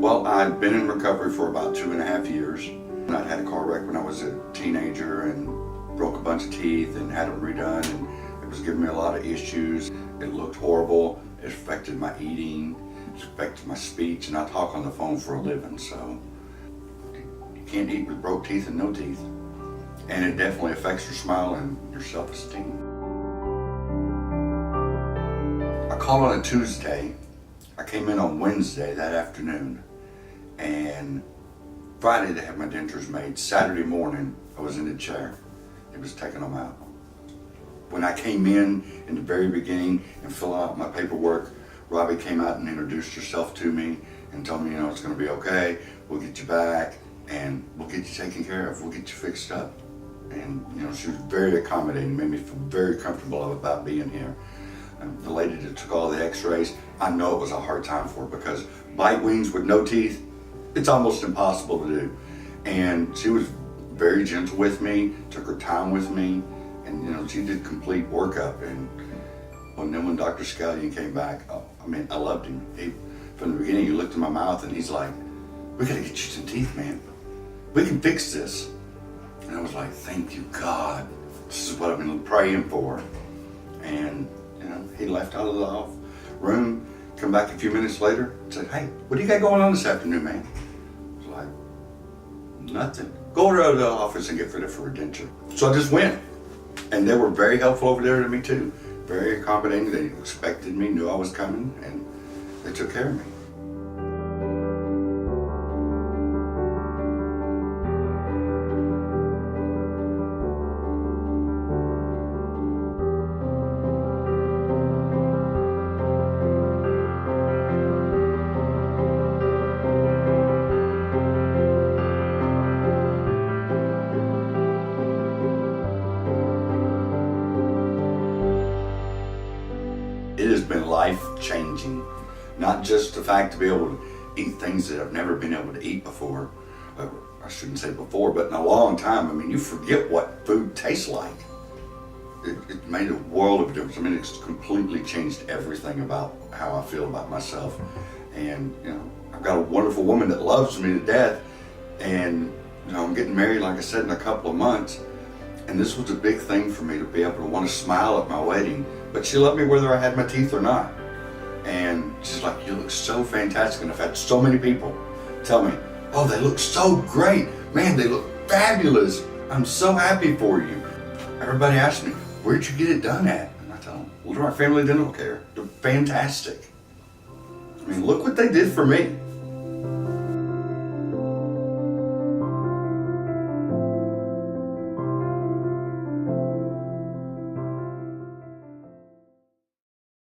Well, I'd been in recovery for about 2.5 years. I'd had a car wreck when I was a teenager and broke a bunch of teeth and had them redone, and it was giving me a lot of issues. It looked horrible. It affected my eating, it affected my speech, and I talk on the phone for a living, so you can't eat with broke teeth and no teeth. And it definitely affects your smile and your self-esteem. I called on a Tuesday. I came in on Wednesday that afternoon, and Friday they had my dentures made. Saturday morning I was in the chair. It was taking them out. When I came in the very beginning and filling out my paperwork, Robbie came out and introduced herself to me and told me, it's going to be okay. We'll get you back and we'll get you taken care of. We'll get you fixed up. And she was very accommodating, made me feel very comfortable about being here. And the lady that took all the x-rays, I know it was a hard time for her, because bite wings with no teeth, it's almost impossible to do. And she was very gentle with me, took her time with me, and she did complete workup. And then when Dr. Scallion came back, I loved him. From the beginning, he looked in my mouth and he's like, "We gotta get you some teeth, man. We can fix this." And I was like, "Thank you, God. This is what I've been praying for." And he left out of the room, come back a few minutes later, and said, "Hey, what do you got going on this afternoon, man?" I was like, "Nothing. Go over to the office and get fitted for a denture." So I just went. And they were very helpful over there to me too. Very accommodating. They expected me, knew I was coming, and they took care of me. It has been life-changing. Not just the fact to be able to eat things that I've never been able to eat before. I shouldn't say before, but in a long time. You forget what food tastes like. It made a world of difference. It's completely changed everything about how I feel about myself. And, I've got a wonderful woman that loves me to death. And, I'm getting married, like I said, in a couple of months. And this was a big thing for me, to be able to want to smile at my wedding. But she loved me whether I had my teeth or not. And she's like, "You look so fantastic." And I've had so many people tell me, "Oh, they look so great. Man, they look fabulous. I'm so happy for you." Everybody asks me, "Where'd you get it done at?" And I tell them, "Well, to our family dental care. They're fantastic. Look what they did for me."